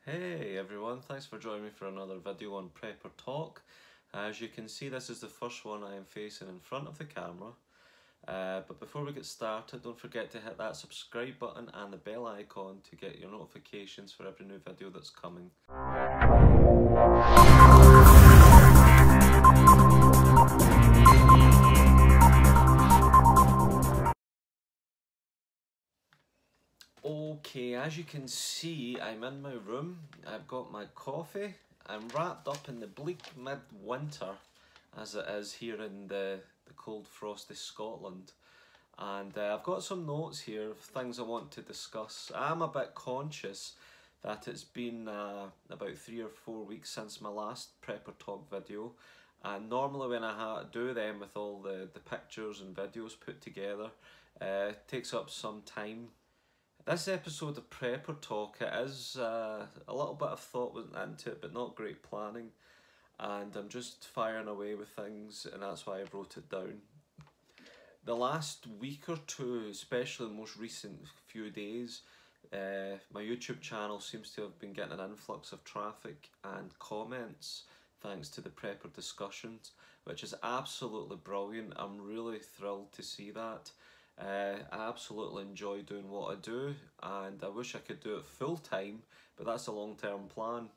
Hey everyone, thanks for joining me for another video on Prepper Talk. As you can see, this is the first one I am facing in front of the camera. But before we get started, don't forget to hit that subscribe button and the bell icon to get your notifications for every new video that's coming. Okay, as you can see, I'm in my room. I've got my coffee. I'm wrapped up in the bleak mid-winter, as it is here in the cold, frosty Scotland. And I've got some notes here of things I want to discuss. I'm a bit conscious that it's been about 3 or 4 weeks since my last Prepper Talk video. And normally when I do them with all the pictures and videos put together, it takes up some time. This episode of Prepper Talk, it is a little bit of thought went into it, but not great planning. And I'm just firing away with things, and that's why I wrote it down. The last week or two, especially the most recent few days, my YouTube channel seems to have been getting an influx of traffic and comments thanks to the Prepper discussions, which is absolutely brilliant. I'm really thrilled to see that. I absolutely enjoy doing what I do, and I wish I could do it full time, but that's a long-term plan.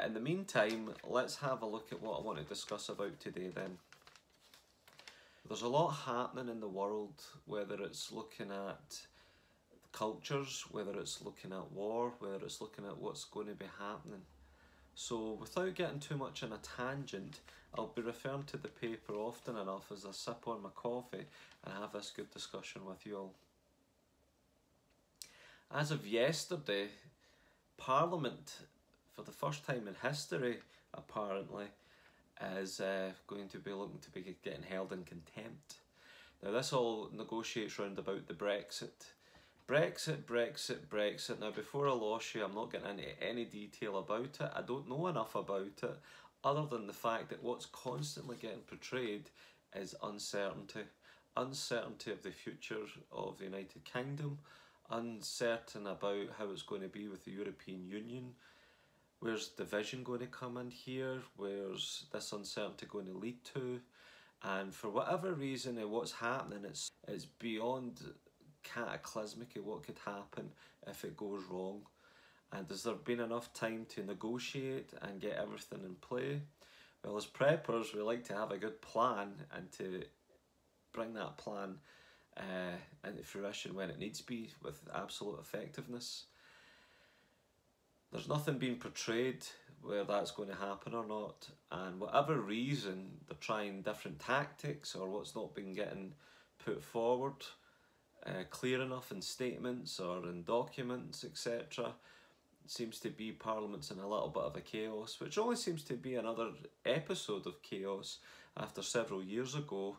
In the meantime, let's have a look at what I want to discuss about today then. There's a lot happening in the world, whether it's looking at cultures, whether it's looking at war, whether it's looking at what's going to be happening. So without getting too much on a tangent, I'll be referring to the paper often enough as I sip on my coffee and have this good discussion with you all. As of yesterday, Parliament, for the first time in history apparently, is going to be looking to be getting held in contempt. Now this all negotiates round about the Brexit. Brexit. Now before I lost you, I'm not getting into any detail about it. I don't know enough about it, other than the fact that what's constantly getting portrayed is uncertainty. Uncertainty of the future of the United Kingdom, uncertain about how it's going to be with the European Union. Where's division going to come in here? Where's this uncertainty going to lead to? And for whatever reason, what's happening, it's beyond cataclysmic of what could happen if it goes wrong. And has there been enough time to negotiate and get everything in play? Well, as preppers, we like to have a good plan and to bring that plan into fruition when it needs to be with absolute effectiveness. There's nothing being portrayed where that's going to happen or not, and whatever reason they're trying different tactics or what's not been getting put forward clear enough in statements or in documents, etc. Seems to be Parliament's in a little bit of a chaos, which only seems to be another episode of chaos after several years ago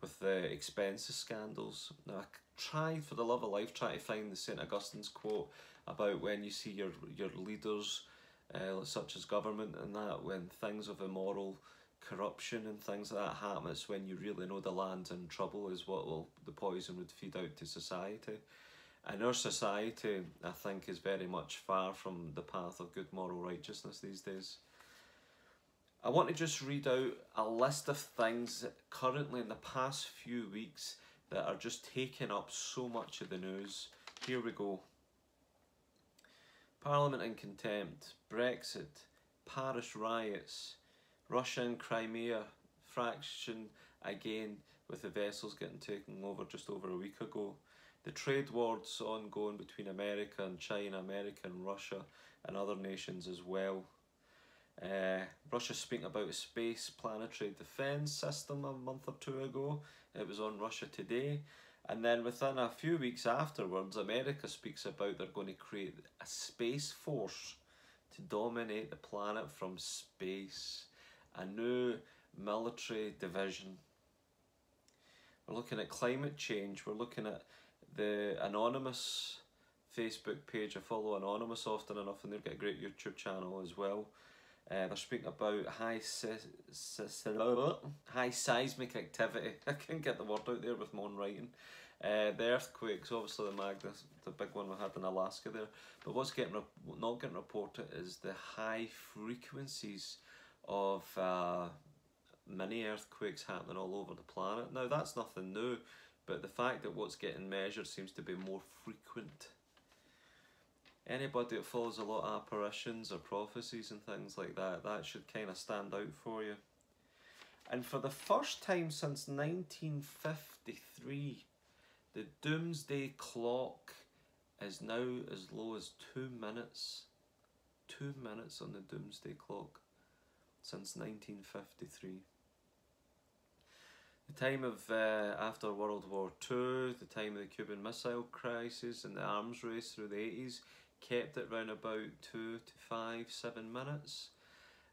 with the expenses scandals. Now I tried for the love of life try to find the St. Augustine's quote about when you see your leaders such as government and that, when things of immoral corruption and things like that happen, it's when you really know the land's in trouble, is what the poison would feed out to society. And our society, I think, is very much far from the path of good moral righteousness these days. I want to just read out a list of things currently in the past few weeks that are just taking up so much of the news. Here we go. Parliament in contempt, Brexit, Paris riots, Russia and Crimea, fraction again with the vessels getting taken over just over a week ago. The trade wars ongoing between America and China, America and Russia and other nations as well. Russia speaking about a space planetary defence system a month or two ago. It was on Russia Today. And then within a few weeks afterwards, America speaks about they're going to create a space force to dominate the planet from space. A new military division. We're looking at climate change. We're looking at the Anonymous Facebook page. I follow Anonymous often enough, and they've got a great YouTube channel as well. They're speaking about high seismic activity. I can't get the word out there with my own writing. The earthquakes, obviously the big one we had in Alaska there. But what's not getting reported is the high frequencies of mini earthquakes happening all over the planet. Now that's nothing new, but the fact that what's getting measured seems to be more frequent. Anybody that follows a lot of apparitions or prophecies and things like that, that should kind of stand out for you. And for the first time since 1953, the doomsday clock is now as low as 2 minutes. 2 minutes on the doomsday clock since 1953. The time of after World War II, the time of the Cuban Missile Crisis and the arms race through the 80s, kept it round about 2 to 5, 7 minutes.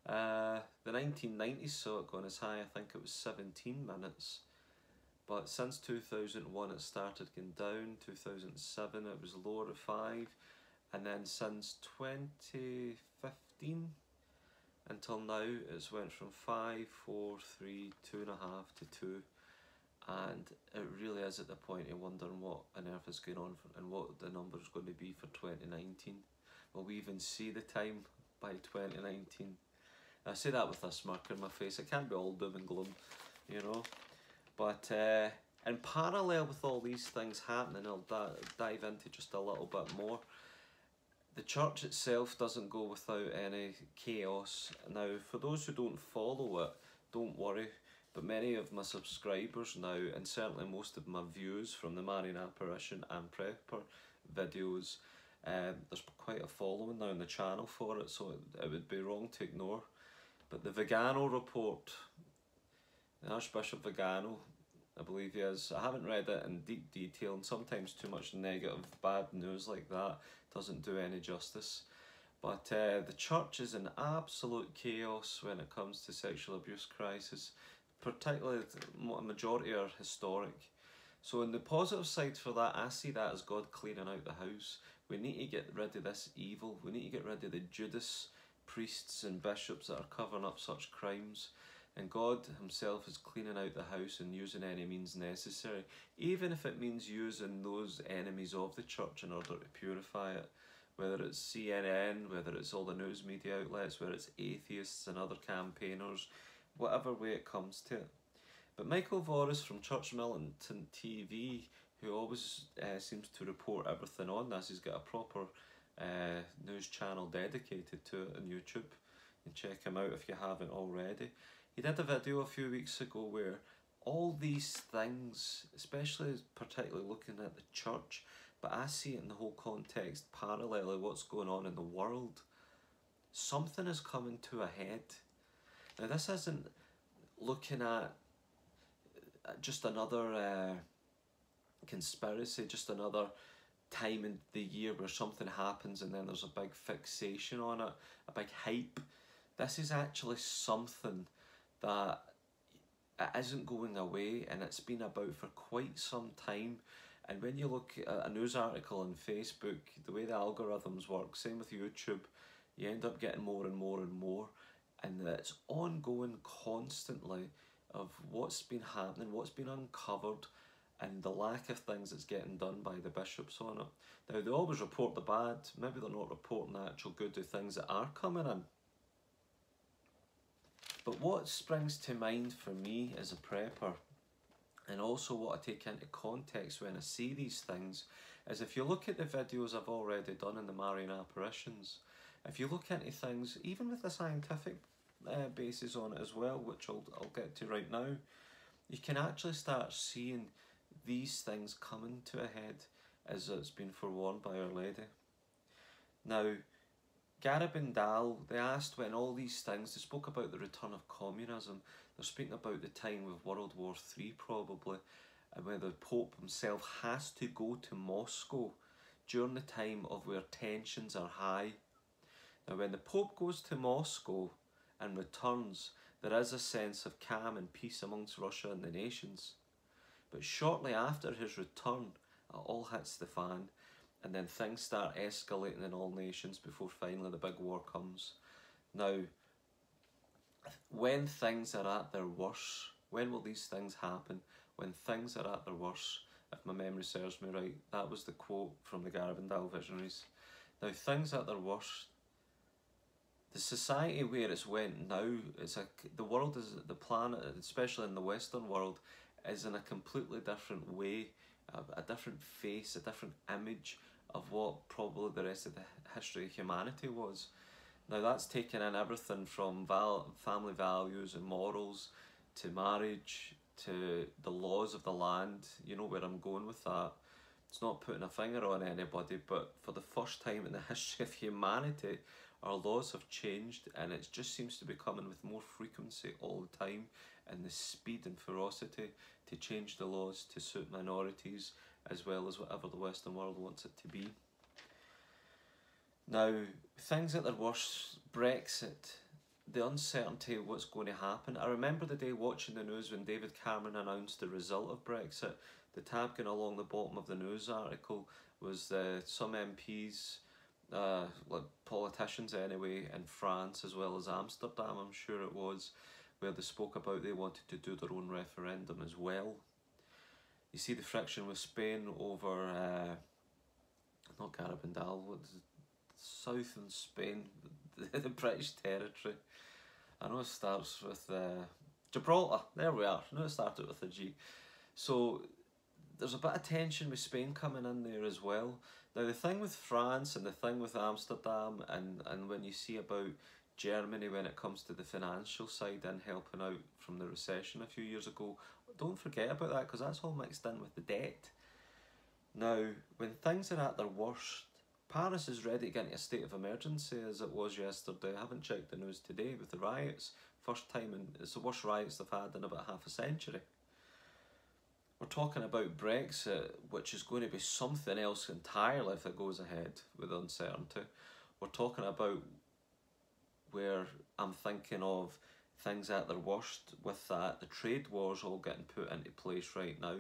The 1990s saw it going as high, I think it was 17 minutes. But since 2001 it started going down, 2007 it was lower at 5, and then since 2015 until now it's went from 5, 4, 3, 2.5 to 2. And it really is at the point of wondering what on earth is going on and what the number is going to be for 2019. Will we even see the time by 2019? I say that with a smirk on my face. It can't be all doom and gloom, you know. But in parallel with all these things happening, I'll dive into just a little bit more. The church itself doesn't go without any chaos. Now, for those who don't follow it, don't worry. But many of my subscribers now, and certainly most of my views from the Marian Apparition and Prepper videos, there's quite a following now on the channel for it, so it would be wrong to ignore. But the Vigano report, the Archbishop Vigano, I believe he is, I haven't read it in deep detail, and sometimes too much negative, bad news like that doesn't do any justice. But the church is in absolute chaos when it comes to sexual abuse crisis. Particularly, a majority are historic. So on the positive side for that, I see that as God cleaning out the house. We need to get rid of this evil. We need to get rid of the Judas priests and bishops that are covering up such crimes. And God himself is cleaning out the house and using any means necessary, even if it means using those enemies of the church in order to purify it. Whether it's CNN, whether it's all the news media outlets, whether it's atheists and other campaigners, whatever way it comes to it. But Michael Voris from Church Militant TV, who always seems to report everything on this, he's got a proper news channel dedicated to it on YouTube. You can check him out if you haven't already. He did a video a few weeks ago where all these things, especially particularly looking at the church, but I see it in the whole context parallelly what's going on in the world. Something is coming to a head. Now this isn't looking at just another conspiracy, just another time in the year where something happens and then there's a big fixation on it, a big hype. This is actually something that it isn't going away, and it's been about for quite some time. And when you look at a news article on Facebook, the way the algorithms work, same with YouTube, you end up getting more and more and more, and it's ongoing constantly of what's been happening, what's been uncovered, and the lack of things that's getting done by the bishops on it. Now, they always report the bad, maybe they're not reporting the actual good of things that are coming in. But what springs to mind for me as a prepper, and also what I take into context when I see these things, is if you look at the videos I've already done in the Marian apparitions, if you look into things, even with a scientific basis on it as well, which I'll get to right now, you can actually start seeing these things coming to a head as it's been forewarned by Our Lady. Now, Garabandal, they asked when all these things, they spoke about the return of communism, they're speaking about the time of World War 3 probably, and where the Pope himself has to go to Moscow during the time of where tensions are high. Now when the Pope goes to Moscow and returns, there is a sense of calm and peace amongst Russia and the nations. But shortly after his return, it all hits the fan, and then things start escalating in all nations before finally the big war comes. Now, when things are at their worst, when will these things happen? When things are at their worst, if my memory serves me right. That was the quote from the Garabandal Visonaries. Now, things at their worst. The society where it's went now, the world is, the planet, especially in the Western world, is in a completely different way, a different face, a different image of what probably the rest of the history of humanity was. Now that's taken in everything from family values and morals, to marriage, to the laws of the land. You know where I'm going with that. It's not putting a finger on anybody, but for the first time in the history of humanity, our laws have changed, and it just seems to be coming with more frequency all the time, and the speed and ferocity to change the laws to suit minorities as well as whatever the Western world wants it to be. Now, things at their worst, Brexit, the uncertainty of what's going to happen. I remember the day watching the news when David Cameron announced the result of Brexit. The tab going along the bottom of the news article was some MPs, like politicians anyway, in France as well as Amsterdam, I'm sure it was, where they spoke about they wanted to do their own referendum as well. You see the friction with Spain over, not Garabandal, what is it? Southern Spain, the British territory. I know it starts with Gibraltar, there we are, I know it started with a G. So there's a bit of tension with Spain coming in there as well. Now the thing with France and the thing with Amsterdam, and when you see about Germany when it comes to the financial side and helping out from the recession a few years ago, don't forget about that, because that's all mixed in with the debt. Now, when things are at their worst, Paris is ready to get into a state of emergency as it was yesterday. I haven't checked the news today with the riots. First time, it's the worst riots they've had in about half a century. We're talking about Brexit, which is going to be something else entirely if it goes ahead with uncertainty. We're talking about where I'm thinking of things at their worst with that. The trade wars all getting put into place right now.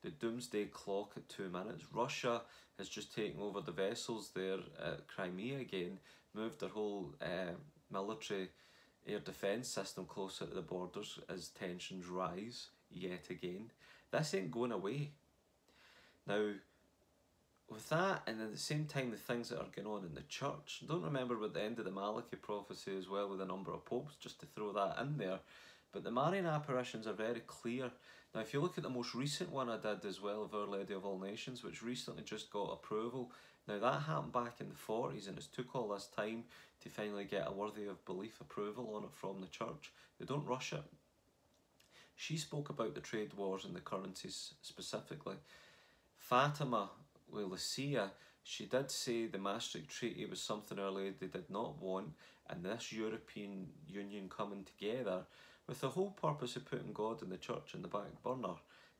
The doomsday clock at 2 minutes. Russia has just taken over the vessels there at Crimea again, moved their whole military air defence system closer to the borders as tensions rise yet again. This ain't going away. Now, with that, and at the same time the things that are going on in the church, don't remember with the end of the Malachi prophecy as well with the number of popes, just to throw that in there. But the Marian apparitions are very clear. Now if you look at the most recent one I did as well of Our Lady of All Nations, which recently just got approval. Now that happened back in the 40s, and it's took all this time to finally get a worthy of belief approval on it from the church. They don't rush it. She spoke about the trade wars and the currencies specifically. Fatima with Lucia, she did say the Maastricht Treaty was something Our Lady did not want, and this European Union coming together with the whole purpose of putting God and the church in the back burner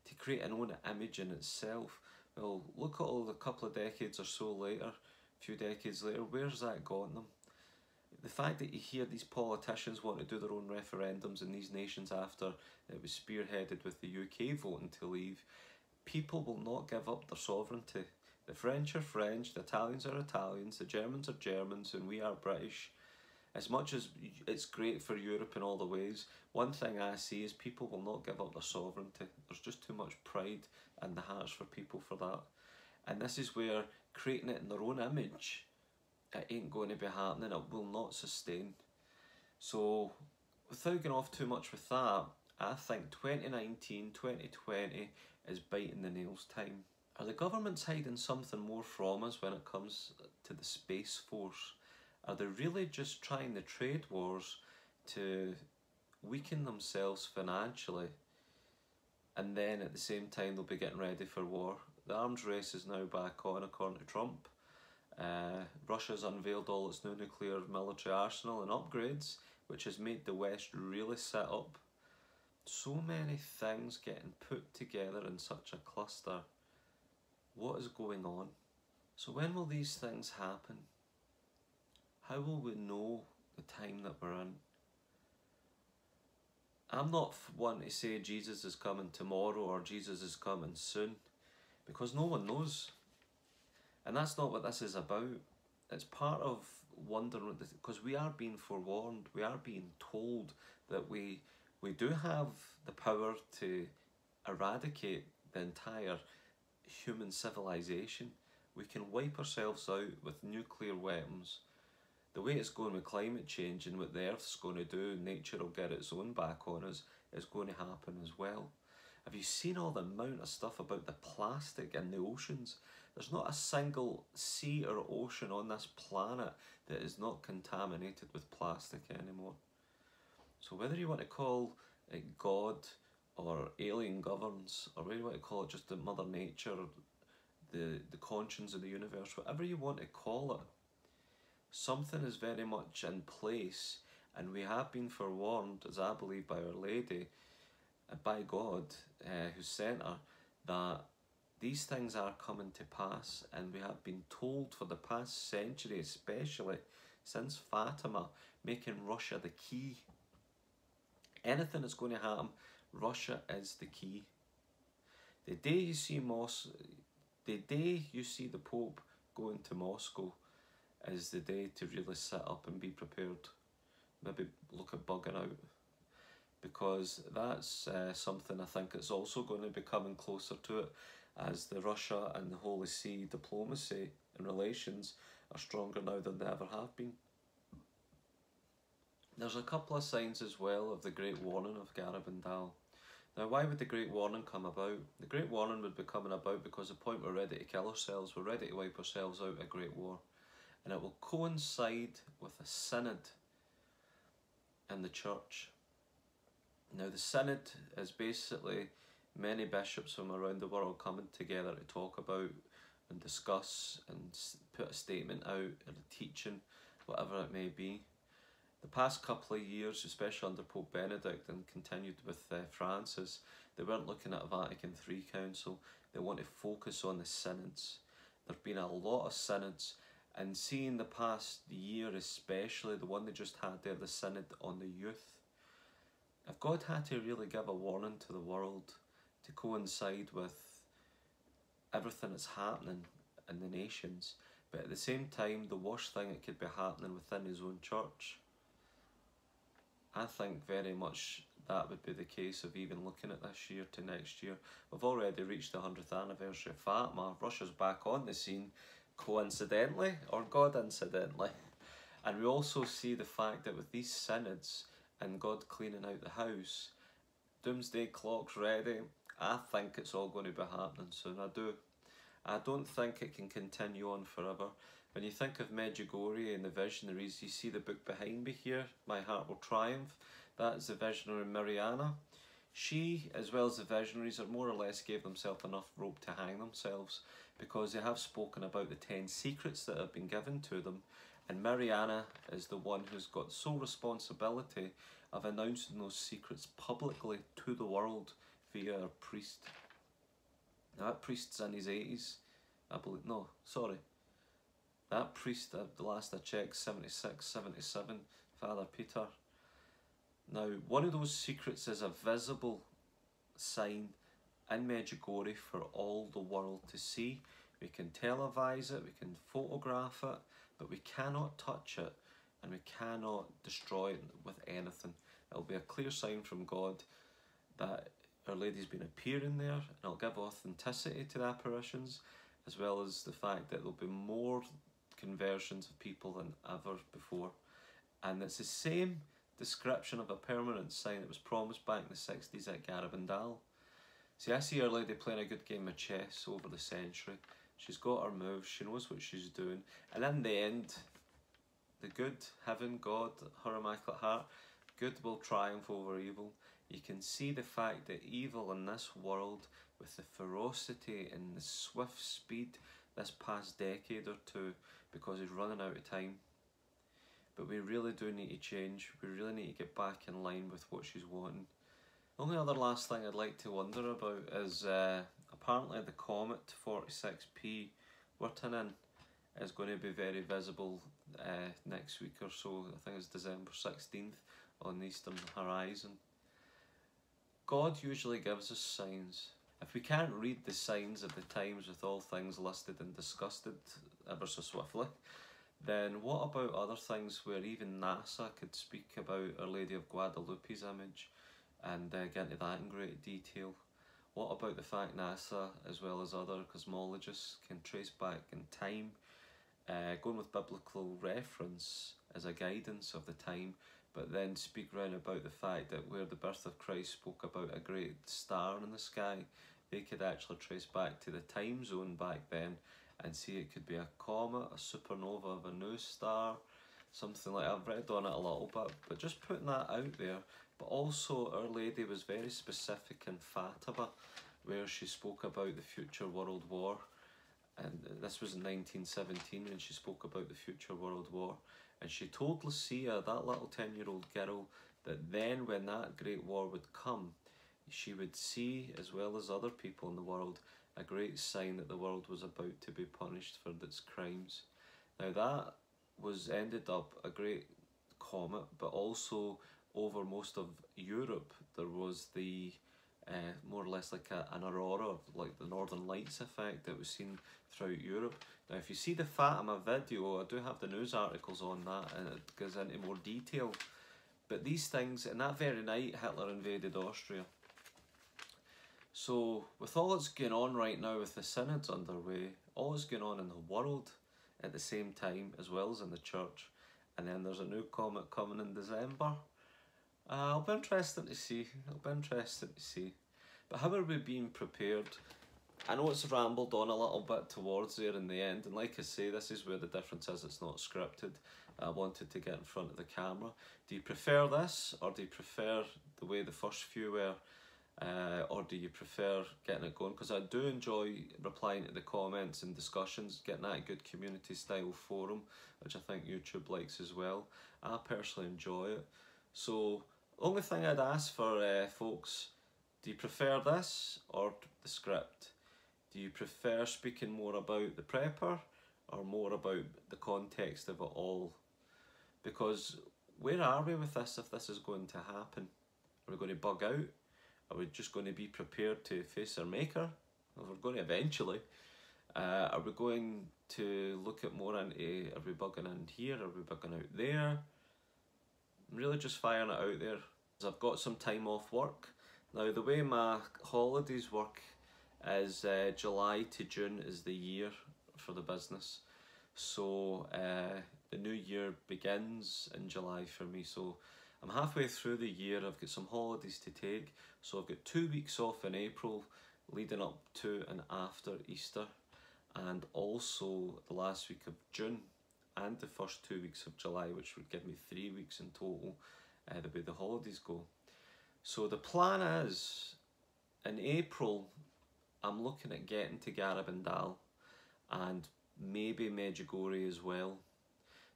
to create an own image in itself. Well, look at all the couple of decades or so later, a few decades later, where's that gotten them? The fact that you hear these politicians want to do their own referendums in these nations after it was spearheaded with the UK voting to leave, people will not give up their sovereignty. The French are French, the Italians are Italians, the Germans are Germans, and we are British. As much as it's great for Europe in all the ways, one thing I see is people will not give up their sovereignty. There's just too much pride in the hearts for people for that. And this is where creating it in their own image, it ain't going to be happening, it will not sustain. So without going off too much with that, I think 2019, 2020 is biting the nails time. Are the governments hiding something more from us when it comes to the Space Force? Are they really just trying the trade wars to weaken themselves financially, and then at the same time they'll be getting ready for war? The arms race is now back on according to Trump. Russia's unveiled all its new nuclear military arsenal and upgrades, which has made the West really set up. So many things getting put together in such a cluster. What is going on? So when will these things happen? How will we know the time that we're in? I'm not one to say Jesus is coming tomorrow or Jesus is coming soon, because no one knows. And that's not what this is about. It's part of wondering, because we are being forewarned, we are being told that we do have the power to eradicate the entire human civilization. We can wipe ourselves out with nuclear weapons. The way it's going with climate change and what the Earth's going to do, nature will get its own back on us, is going to happen as well. Have you seen all the amount of stuff about the plastic in the oceans? There's not a single sea or ocean on this planet that is not contaminated with plastic anymore. So whether you want to call it God or alien governs, or whether you want to call it just the Mother Nature, the conscience of the universe, whatever you want to call it, something is very much in place, and we have been forewarned, as I believe, by Our Lady, by God, who sent her, that these things are coming to pass, and we have been told for the past century, especially since Fatima, making Russia the key. Anything that's going to happen, Russia is the key. The day you see the Pope going to Moscow is the day to really sit up and be prepared. Maybe look at bugging out, because that's something I think it's also going to be coming closer to it, as the Russia and the Holy See diplomacy and relations are stronger now than they ever have been. There's a couple of signs as well of the Great Warning of Garabandal. Now, why would the Great Warning come about? The Great Warning would be coming about because the point we're ready to kill ourselves, we're ready to wipe ourselves out of a great war. And it will coincide with a synod in the church. Now, the synod is basically many bishops from around the world coming together to talk about and discuss and put a statement out and a teaching, whatever it may be. The past couple of years, especially under Pope Benedict and continued with Francis, they weren't looking at a Vatican III Council. They want to focus on the synods. There have been a lot of synods, and seeing the past year, especially the one they just had there, the synod on the youth, if God had to really give a warning to the world to coincide with everything that's happening in the nations, but at the same time the worst thing that could be happening within his own church, I think very much that would be the case of even looking at this year to next year. We've already reached the 100th anniversary of Fatima. Russia's back on the scene, coincidentally, or God incidentally. And we also see the fact that with these synods and God cleaning out the house, doomsday clock's ready. I think it's all going to be happening soon. I do. I don't think it can continue on forever. When you think of Medjugorje and the visionaries, you see the book behind me here, My Heart Will Triumph. That is the visionary Mariana. She, as well as the visionaries, are more or less gave themselves enough rope to hang themselves, because they have spoken about the 10 secrets that have been given to them. And Mariana is the one who's got sole responsibility of announcing those secrets publicly to the world via a priest. Now, that priest's in his 80s, I believe. No, sorry. That priest, the last I checked, 76, 77, Father Peter. Now, one of those secrets is a visible sign in Medjugorje for all the world to see. We can televise it, we can photograph it, but we cannot touch it and we cannot destroy it with anything. It'll be a clear sign from God that Our Lady's been appearing there, and it'll give authenticity to the apparitions, as well as the fact that there'll be more conversions of people than ever before. And it's the same description of a permanent sign that was promised back in the 60s at Garabandal. See, I see Our Lady playing a good game of chess over the century. She's got her moves, she knows what she's doing, and in the end, the good, heaven, God, her Immaculate Heart, good will triumph over evil. You can see the fact that evil in this world, with the ferocity and the swift speed this past decade or two, because it's running out of time. But we really do need to change. We really need to get back in line with what she's wanting. The only other last thing I'd like to wonder about is apparently the comet 46P Wirtanen is going to be very visible next week or so. I think it's December 16th on the eastern horizon. God usually gives us signs. If we can't read the signs of the times with all things listed and discussed ever so swiftly, then what about other things where even NASA could speak about Our Lady of Guadalupe's image and get into that in great detail? What about the fact NASA, as well as other cosmologists, can trace back in time, going with biblical reference as a guidance of the time, but then speak round about the fact that where the birth of Christ spoke about a great star in the sky, they could actually trace back to the time zone back then and see it could be a comet, a supernova of a new star, something like that. I've read on it a little bit, but just putting that out there. But also Our Lady was very specific in Fatima, where she spoke about the future world war. And this was in 1917 when she spoke about the future world war. And she told Lucia, that little 10-year-old girl, that then when that great war would come, she would see, as well as other people in the world, a great sign that the world was about to be punished for its crimes. Now that was ended up a great comet, but also over most of Europe there was the more or less like an aurora, like the Northern Lights effect that was seen throughout Europe. Now if you see the Fatima video, I do have the news articles on that and it goes into more detail. But these things, and that very night Hitler invaded Austria. So with all that's going on right now with the synods underway, all that's going on in the world at the same time as well as in the church, and then there's a new comet coming in December, it'll be interesting to see. But how are we being prepared? I know it's rambled on a little bit towards there in the end, and like I say, this is where the difference is, it's not scripted. I wanted to get in front of the camera. Do you prefer this, or do you prefer the way the first few were? Or do you prefer getting it going? Because I do enjoy replying to the comments and discussions, getting that good community style forum, which I think YouTube likes as well. I personally enjoy it. So only thing I'd ask for folks, do you prefer this or the script? Do you prefer speaking more about the prepper or more about the context of it all? Because where are we with this if this is going to happen? Are we going to bug out? Are we just going to be prepared to face our maker? Well, we're going to eventually. Are we going to look at more into, are we bugging in here? Are we bugging out there? I'm really just firing it out there. I've got some time off work. Now the way my holidays work is July to June is the year for the business. So the new year begins in July for me. So I'm halfway through the year, I've got some holidays to take. So I've got 2 weeks off in April leading up to and after Easter, and also the last week of June and the first 2 weeks of July, which would give me 3 weeks in total the way the holidays go. So the plan is, in April, I'm looking at getting to Garabandal and maybe Medjugorje as well.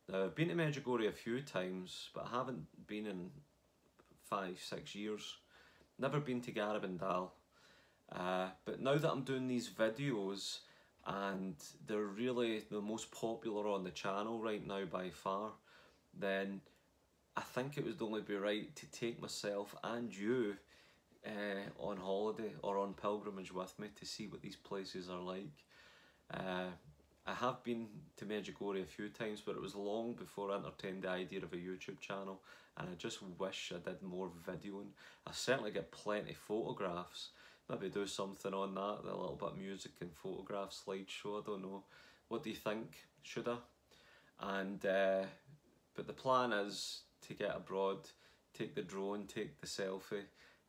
Now I've been to Medjugorje a few times, but I haven't been in 5-6 years. Never been to Garabandal. But now that I'm doing these videos, and they're really the most popular on the channel right now by far, then I think it would only be right to take myself and you on holiday or on pilgrimage with me to see what these places are like. I have been to Medjugorje a few times, but it was long before I entertained the idea of a YouTube channel, and I just wish I did more videoing. I certainly get plenty of photographs. Maybe do something on that, a little bit of music and photograph slideshow, I don't know. What do you think? Should I? And but the plan is to get abroad, take the drone, take the selfie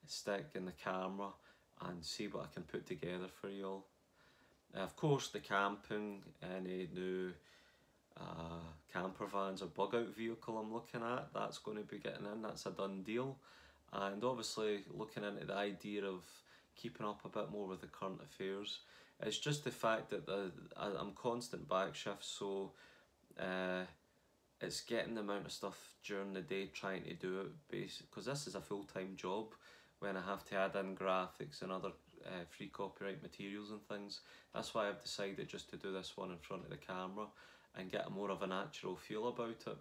stick and the camera, and see what I can put together for you all. Of course, the camping, any new camper vans or bug out vehicle I'm looking at, that's going to be getting in, that's a done deal. And obviously looking into the idea of keeping up a bit more with the current affairs. It's just the fact that I'm constant back shifts, so it's getting the amount of stuff during the day trying to do it, because this is a full-time job when I have to add in graphics and other free copyright materials and things. That's why I've decided just to do this one in front of the camera and get more of a natural feel about it.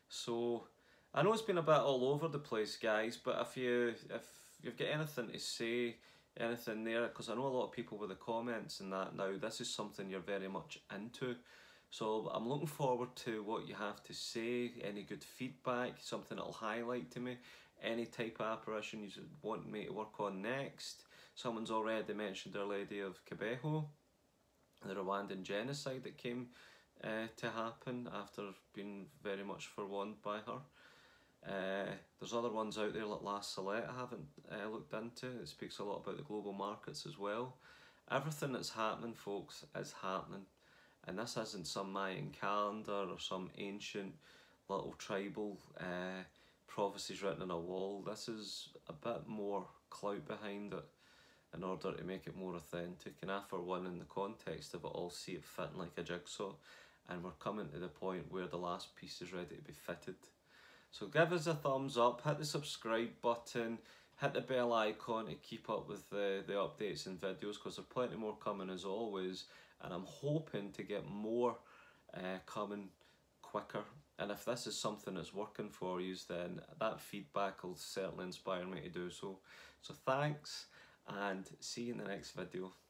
So I know it's been a bit all over the place, guys, but if you've got anything to say, anything there, because I know a lot of people with the comments and that now, this is something you're very much into. So I'm looking forward to what you have to say, any good feedback, something that'll highlight to me, any type of apparition you want me to work on next, Someone's already mentioned Our Lady of Kibeho, the Rwandan genocide that came to happen after being very much forewarned by her. There's other ones out there like La Salette I haven't looked into. It speaks a lot about the global markets as well. Everything that's happening, folks, is happening. And this isn't some Mayan calendar or some ancient little tribal prophecies written on a wall. This is a bit more clout behind it in order to make it more authentic. And I, for one, in the context of it all, see it fitting like a jigsaw. And we're coming to the point where the last piece is ready to be fitted. So give us a thumbs up, hit the subscribe button, hit the bell icon to keep up with the updates and videos, because there's plenty more coming as always. And I'm hoping to get more coming quicker. And if this is something that's working for you, then that feedback will certainly inspire me to do so. So thanks, and see you in the next video.